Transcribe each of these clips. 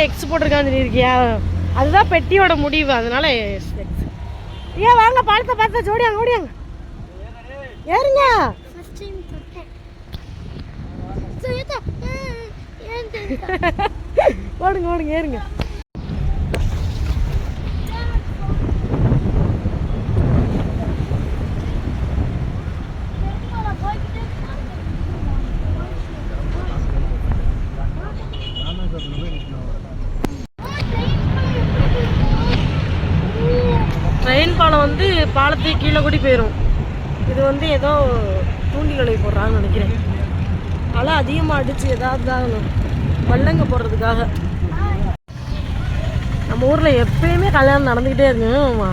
X போட்டிருக்கான்னு சொல்லியிருக்கியா? அதுதான் பெட்டியோட முடிவு, அதனால எக்ஸ். ஏன் வாங்க பாலத்தை பார்த்து ஓடியாங்க ஓடியாங்க ஏறுங்க. ஓடுங்க ஓடுங்க ஏறுங்க. ட்ரெயின் பாலம் வந்து பாலத்துக்கு கீழே கூடி போயிடும். இது வந்து ஏதோ தூண்டில் வலை போடுறாங்கன்னு நினைக்கிறேன். அலை அதிகமாக அடிச்சு ஏதாவது வள்ளங்க போடுறதுக்காக. நம்ம ஊரில் எப்பயுமே கல்யாணம் நடந்துக்கிட்டே இருக்குமா.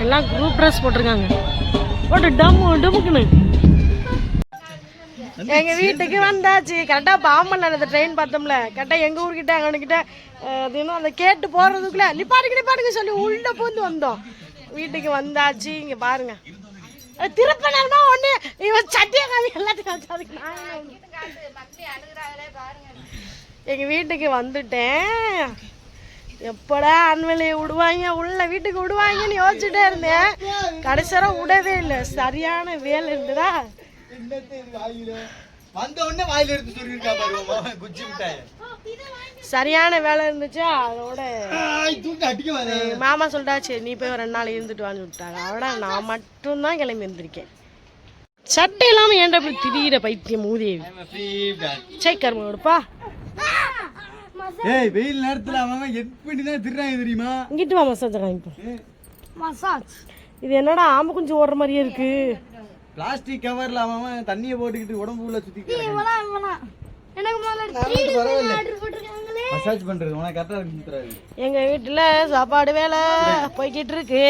எல்லாம் குரூப் ட்ரெஸ் போட்டிருக்காங்க. போட்டு டமுக்குன்னு எங்க வீட்டுக்கு வந்தாச்சு. கரெக்டா பாம்பன்ல அந்த ட்ரெயின் பார்த்தோம்ல, கரெக்டா எங்க ஊர்கிட்ட அங்ககிட்ட அது இன்னும் அந்த கேட்டு போறதுக்குள்ள நிப்பாட்டுங்க சொல்லி உள்ள பூந்து வந்தோம். வீட்டுக்கு வந்தாச்சு. இங்க பாருங்க திருப்பனா ஒண்ணு இவன் சட்டியா காமி எல்லாத்துக்கும். எங்க வீட்டுக்கு வந்துட்டேன். எப்படா அன்வெளியை விடுவாங்க உள்ள வீட்டுக்கு விடுவாங்கன்னு யோசிச்சுட்டே இருந்தேன். கடைசியா விடவே இல்லை. சரியான வேலை இருந்ததா. சரியான வேலை இருந்துச்சா. அதோட மாமா சொல்லிட்டாச்சு நீ போய் 2 நாள் இருந்துட்டு வான்னு விட்டாங்க. அதோட நான் மட்டும்தான் கிளம்பி இருந்திருக்கேன். சட்டை இல்லாம ஏன்டா போய் திடீர பைத்தியம் மூதேவி சேக்கர்மா கொடுப்பா. ஏய் வெயில் நேரத்துல அவன் எப்படி தான் திர்றாங்க தெரியுமா? இங்கிட்டு வா மசாஜ் காமிப்போம். மசாஜ் இது என்னடா ஆம்பு குஞ்சு ஓடுற மாதிரியே இருக்கு. பிளாஸ்டிக் கவர்ல அவன் தண்ணியை போட்டுக்கிட்டு உடம்பு உள்ள சுத்திக்கிறான். மசாஜ் பண்றது உனக்கு கரெக்டா இருக்கு. எங்க வீட்டுல சாப்பாடு வேலை போய்கிட்டு இருக்கு.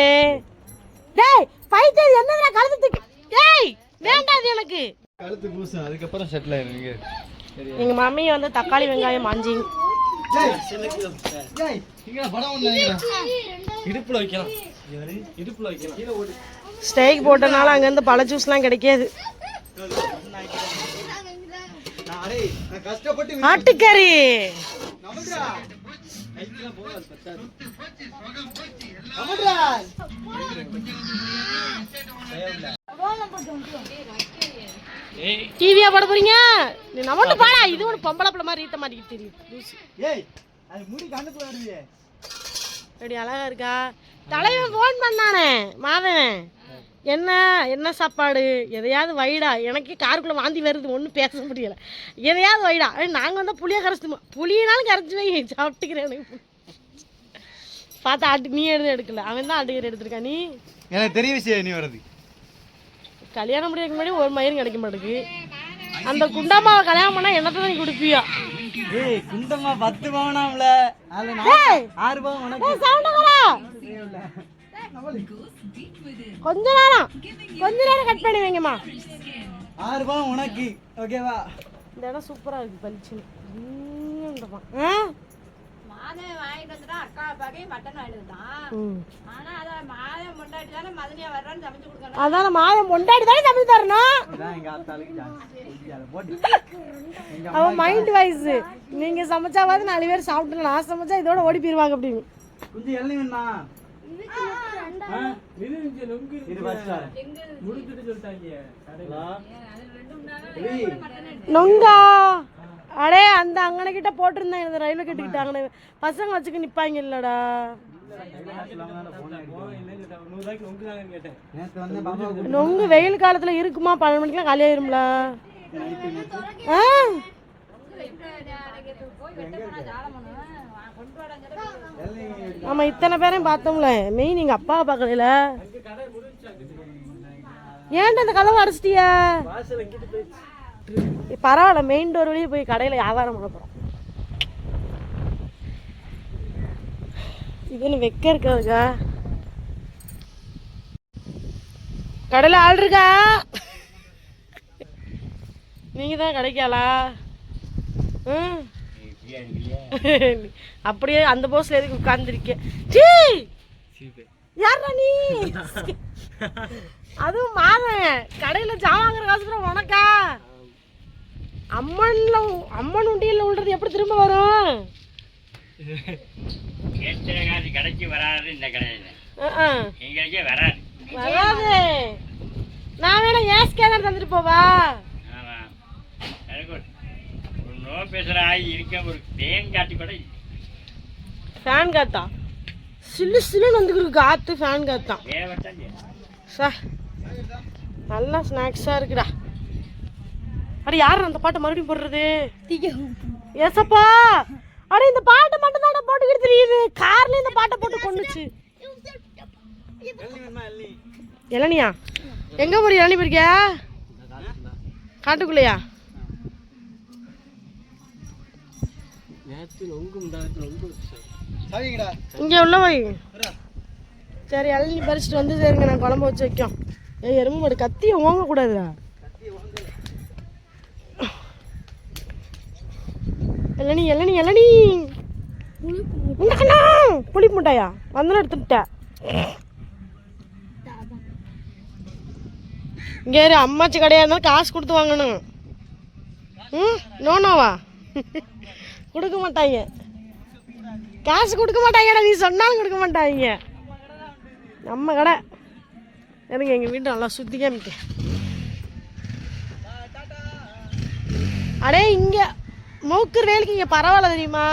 டேய் பைத்தியம் என்னடா கழுத்துக்கு. டேய் வேண்டாது எனக்கு. கழுத்து பூசு அதுக்கப்புறம் செட்டில் ஆயிருங்க. எங்க மம்மி வந்து தக்காளி வெங்காயம் மாஞ்சி இடுப்புல வைக்கலாம். இடுப்புல வைக்கலாம். ஸ்டேக் போட்டனால அங்கேருந்து பழ ஜூஸ்லாம் கிடைக்காது. ஆட்டுக்கறி டிவியா போட போறீங்க? நீ நம்ம பாடா. இது ஒரு பொம்பளை பிள்ளை மாதிரி ஈட்ட மாட்டிக்கிட்டு தெரியும். ரெடி அழகா இருக்கா. தலைவன் ஃபோன் பண்ணானே மாதவன். என்ன சாப்பாடு எதையாவது வைடா. எனக்கு காருக்குள்ளே வாந்தி வருது, ஒன்றும் பேச முடியலை. எதையாவது வைடா. நாங்கள் வந்து புளியை கரைச்சிமா. புளியினாலும் கரைச்சி வை சாப்பிட்டுக்கிறேன். எனக்கு பார்த்தா ஆட்டு நீ எடுக்கல. அவன் தான் ஆட்டுக்கறி எடுத்திருக்கா. நீ எனக்கு தெரிய விஷயம். நீ வருது கல்யாணம் முடியறதுக்கு முன்னாடி ஒரு மயிரும் கிடைக்க மாட்டேங்குது. அந்த குண்டம்மாவை கல்யாணம் பண்ணா என்னத்தை தான் நீ கொடுப்பியா? ஏய் குண்டம்மா 10 பவுனாம்ல. 6 பவுன் உனக்கு. கொஞ்ச நேரம் கட் பண்ணி வைங்கம்மா. 6 பவுன் உனக்கு. ஓகேவா? இந்த இடம் சூப்பரா இருக்கு. பளிச்சுன்னு அதான் மாதம் கொண்டாடி தானே சமைச்சு தரணும். அவன் மைண்ட் வைஸ் நீங்க சமைச்சாவது 4 பேர் சாப்பிட்டு நான் சமைச்சா இதோட ஓடி போயிருவாங்க அப்படின்னு. நொங்கா அடே அந்த அங்கன கிட்ட போட்டிருந்தேன். இந்த ரயில்வே கட்டிக்கிட்டாங்க பசங்க வச்சுக்க நிப்பாங்க இல்லடா. நொங்கு வெயில் காலத்துல இருக்குமா? 12 மணிக்கெல்லாம் காலியாயிரும்ல. ஆமா இத்தனை பேரையும் பார்த்தோம்ல. மெயின் எங்க அப்பாவை பார்க்கல. ஏன்டா இந்த கதவை அடைச்சிட்டிய? பரவாயில்ல மெயின் டோர் வழியே போய் கடையில வியாபாரம் பண்ண போறோம். இதுன்னு வெக்க இருக்காதுக்கா. கடையில ஆள் இருக்கா? நீங்க தான் கிடைக்காளா? அப்படியே அந்த போஸ்ல எதுக்கு உட்கார்ந்துருக்க? யாரா நீ? அதுவும் மாதன் கடையில ஜாமாங்கிற காசு கூட உனக்கா? அம்மன் உண்டியல்ல விழுறது எப்படி திரும்ப வரும்? கடைக்கு வராது இந்த கடையில் எங்களுக்கே வராது. நான் வேணா ஏன் ஸ்கேனர் தந்துட்டு போவா? ஆமாம், ஒரு நோ பேசுகிற ஆகி இருக்க ஒரு தேன் காட்டி கூட ஃபேன் காத்தா சில்லு சில்லுன்னு வந்துருக்கு காற்று. ஃபேன் காத்தான் சார். நல்லா ஸ்நாக்ஸாக இருக்குடா. அட யார் அந்த பாட்டை மறுபடியும் போடுறது? ஏசப்பா, அட இந்த பாட்டை மட்டும் தான் போட்டுக்கிட்டு தெரியுது. கார்ல இந்த பாட்டை போட்டு கொண்டுச்சு. இளநியா? எங்க போய் இளநி போயிருக்கியா? காட்டுக்குள்ளையா? இங்க உள்ள போய் சரி இளநி பறிச்சுட்டு வந்து சரிங்க நான் குழம்பு வச்சு வைக்கும். எறும்பு மாடு கத்திய ஓங்க கூடாதுடா. இளநி இளநி இளநி புளி முட்டாயா வந்து எடுத்துட்ட. இங்கே அம்மாச்சி கடையாக இருந்தாலும் காசு கொடுத்து வாங்கணும். நோனோவா கொடுக்க மாட்டாங்க, காசு கொடுக்க மாட்டாங்கடா. நீ சொன்னாலும் கொடுக்க மாட்டாங்க. நம்ம கடை எனக்கு எங்கள் வீட்டு நல்லா சுற்றி காமிக்க. அடே இங்கே மூக்கு வேலைக்கு இங்கே பரவாயில்ல தெரியுமா?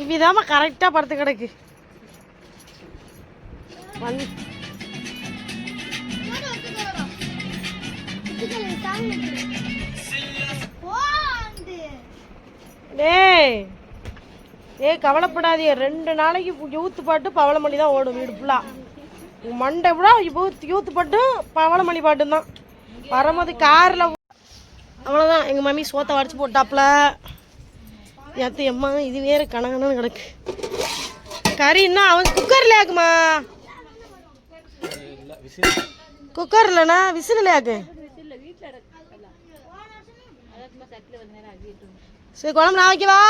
இவ்விதாம கரெக்டா படுத்து கிடக்கு. டேய் ஏய் கவலைப்படாதீங்க, 2 நாளைக்கு யூத்து பாட்டு பவளமணி தான் ஓடும் வீடு ஃபுல்லாக. மண்டை விட யூத்து பாட்டு பவளமணி பாட்டு தான் வரும்போது காரில். அவ்வளோதான், எங்கள் மம்மி சோத்தை வடிச்சு போட்டாப்புல. எத்த எம்மா இது வேறு கணக்கணன்னு கிடக்கு. கறி இன்னும் அவன் குக்கரில் ஆக்குமா? குக்கர் இல்லைண்ணா விசில் ஆக்கு. சரி குழம்பு நான் வைக்கவா?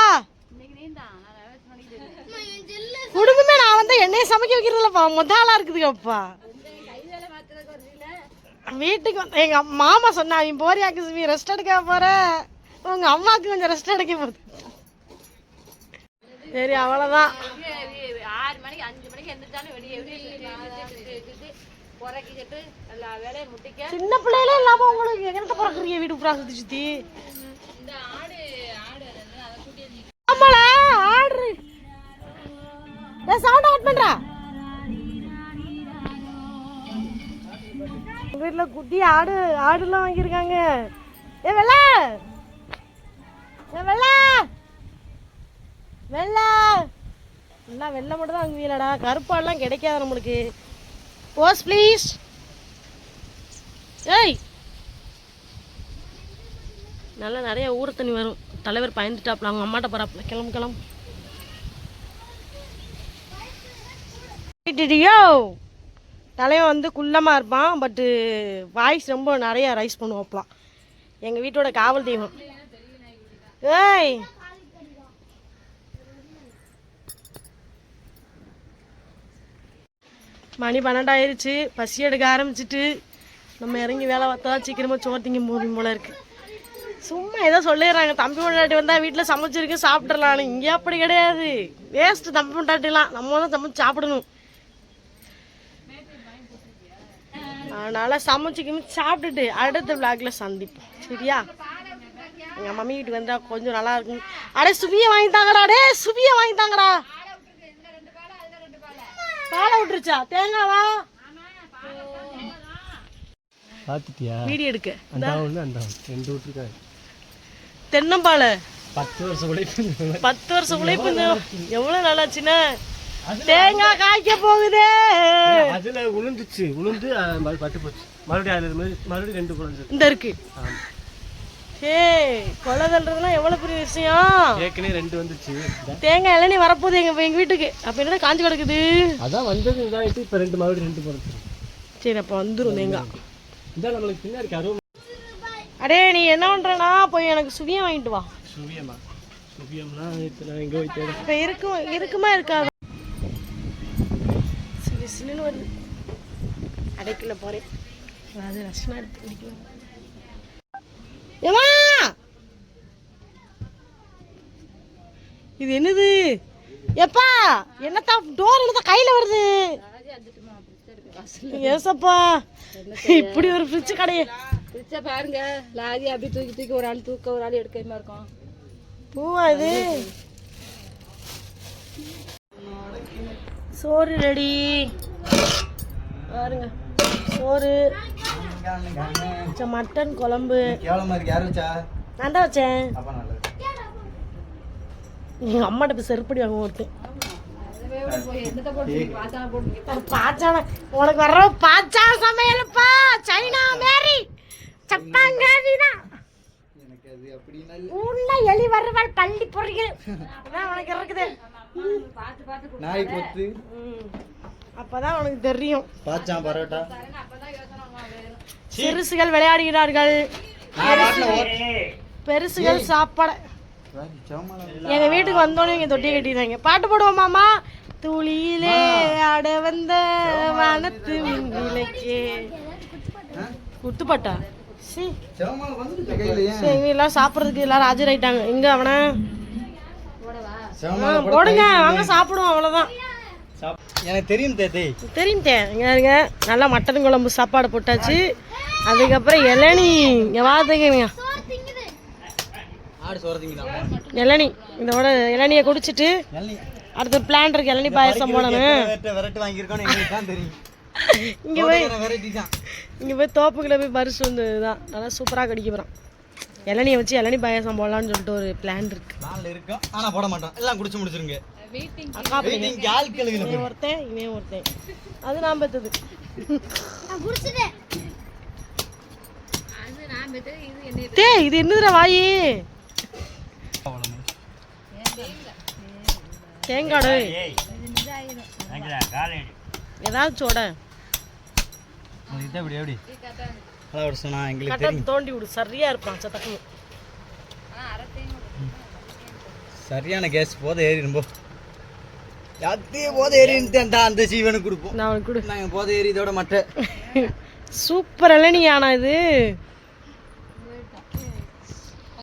குடும்பமே நான் வந்து என்னைய சமைக்க வைக்கிறதுலப்பா முதலா இருக்குதுங்கப்பா. வீட்டுக்கு வந்து எங்க மாமா சொன்னா நீ போறியாக்கு சுமி ரெஸ்ட் எடுக்க போற, உங்க அம்மாவுக்கு கொஞ்சம் ரெஸ்ட் எடுக்க போகுது. சரி அவ்வளோதான். 6 மணிக்கு 5 மணிக்கு எந்திரிச்சாலும் சின்ன பிள்ளைகளே இல்லாம உங்களுக்கு எங்கிட்ட பிறக்குறீங்க வீடு புறா சுத்தி சுத்தி. ஆமால ஆர்டர் சவுண்ட் அவுட் பண்றா. வீட்டுல குட்டி ஆடுலாம் வாங்கியிருக்காங்க. ஏ வெள்ள வெள்ள வெள்ள எல்லாம் வெள்ளை மட்டும் தான் வாங்குவீங்களாடா, கருப்பாடெல்லாம் கிடைக்காது நம்மளுக்கு. போஸ் ப்ளீஸ். ஏய் நல்லா நிறைய ஊற தண்ணி வரும். தலைவர் பயந்துட்டாப்புல, அவங்க அம்மாட்ட போறாப்புல. கிளம்பு கிளம்பு. தலைவன் வந்து குள்ளமாக இருப்பான், பட்டு வாய்ஸ் ரொம்ப நிறையா ரைஸ் பண்ணுவாப்பலாம். எங்கள் வீட்டோட காவல் தெய்வம். ஏய் மணி 12 ஆயிடுச்சு. பசி எடுக்க ஆரம்பிச்சிட்டு நம்ம இறங்கி வேலை பார்த்தா சீக்கிரமாக சோர்த்திங்க போதும் போல இருக்கு. சும்மா ஏதோ சொல்லிடுறாங்க தம்பி பொண்டாட்டி வந்தால் வீட்டில் சமைச்சிருக்கு சாப்பிட்றலான்னு. இங்கே அப்படி கிடையாது, வேஸ்ட்டு தம்பி பொண்டாட்டிலாம். நம்ம தான் சமைச்சு சாப்பிடணும். அதனால் சமைச்சிக்கு சாப்பிட்டுட்டு அடுத்த விளாக்ல சந்திப்போம் சரியா? எங்கள் மம்மி வீட்டுக்கு வந்தால் கொஞ்சம் நல்லா இருக்கும். அடே சுபியை வாங்கித்தாங்கடா, அடே சுபியை வாங்கித்தாங்கடா. பாலை விட்டுருச்சா? தேங்காவா? பாத்துட்டியா? வீடியோ எடுக்க தென்னம்பால 10 வருஷம் உழைப்பு எவ்வளவு நல்லாச்சுன்னா. தேங்காய் காய்க்க போகுதே. அதுல உளுந்துச்சு, உளுந்து பட்டு போச்சு. மறுபடியும் 2 குழந்தை இந்த இருக்கு. ஏய் கொலைதல்றதுலாம் எவ்வளவு பெரிய விஷயம். ஏற்கனவே 2 வந்துச்சு. தேங்காய் இளநீ வரப்போகுது எங்க வீட்டுக்கு. அப்ப என்ன காஞ்சி கிடக்குது? அதான் வந்தது இதாயிட்டு இப்ப மறுபடியும் 2 போடுச்சு. சரி அப்ப வந்துரும் தேங்காய். இதான் நம்மளுக்கு பின்னாடி கருவு. அடே நீ என்ன பண்றனா போய் எனக்கு சுவியம் வாங்கிட்டு வா. சுவியமா? முக்கியம்னா இப்போ நான் எங்கே போய் தேட இப்போ இருக்குமா இருக்காது சிலு சிலுன்னு வருது அடைக்கல போகிறேன் அது ரசனா எடுத்து குடிக்கணும் ஏமா இது என்னது எப்பா என்னத்தா டோர் என்னத்தா கையில் வருது ஏசப்பா இப்படி ஒரு ஃப்ரிட்ஜ் கடையே பிடிச்சா பாருங்க லாரி அப்படியே தூக்கி தூக்கி ஒரு ஆள் தூக்க ஒரு ஆள் எடுக்காம இருக்கும் பூவா இது சோறு ரெடி பாருங்க சோறு மட்டன் குழம்பு நான் தான் வச்சேன் எங்கள் அம்மாட்ட போய் செருப்படி வாங்க ஒருத்தன் பாச்சான உனக்கு வர்ற பாச்சா சமையல்ப்பா சைனா மேரி சப்பாங்காரிதான் உள்ள எலி வருவாள் பள்ளி பொறிகள் அதான் உனக்கு இருக்குது அப்பதான் உனக்கு தெரியும் சிறுசுகள் விளையாடுகிறார்கள் பெருசுகள் சாப்பாடு எங்க வீட்டுக்கு வந்தோடனே இங்க தொட்டி கட்டிடுறாங்க பாட்டு போடுவோமாமா துளியிலே ஆட வந்த வனத்து விளக்கே குத்துப்பாட்டா எல்லாம் சாப்பிட்றதுக்கு எல்லாரும் ஆஜராயிட்டாங்க எங்க அவனை போடுங்க வாங்க சாப்பிடுவோம் அவ்வளவுதான் எனக்கு தெரியும் தெரியும் இங்க இருங்க நல்லா மட்டன் குழம்பு சாப்பாடு போட்டாச்சு அதுக்கப்புறம் இளநி இங்க வாதுங்க இளநி இதோட இளநியை குடிச்சிட்டு அடுத்த பிளான் இருக்கு இளநி பாயசம் போடணும் இங்க போய் தோப்புக்குள்ள போய் பரிசு வந்ததுதான் நல்லா சூப்பரா கடிக்க போறான் இளநியை வச்சு இளநி பாயசம் போடலாம்னு சொல்லிட்டு ஒரு பிளான் இருக்கு ஆனா போட மாட்டோம் எல்லாம் குடிச்சு முடிச்சிருங்க இவன் ஒருத்தன் அது நான் பெத்தது இது என்னதுடா வாயி தேங்காடு ஏதாவது சோட தோண்டி விடு சரியா இருப்பான் சத்தக்கு சரியான கேஸ் போத ஏறி ரொம்ப போத ஏறி அந்த சீவனுக்கு கொடுப்போம் நான் போத ஏறி இதோட மட்டை சூப்பர் இளநீ ஆனா இது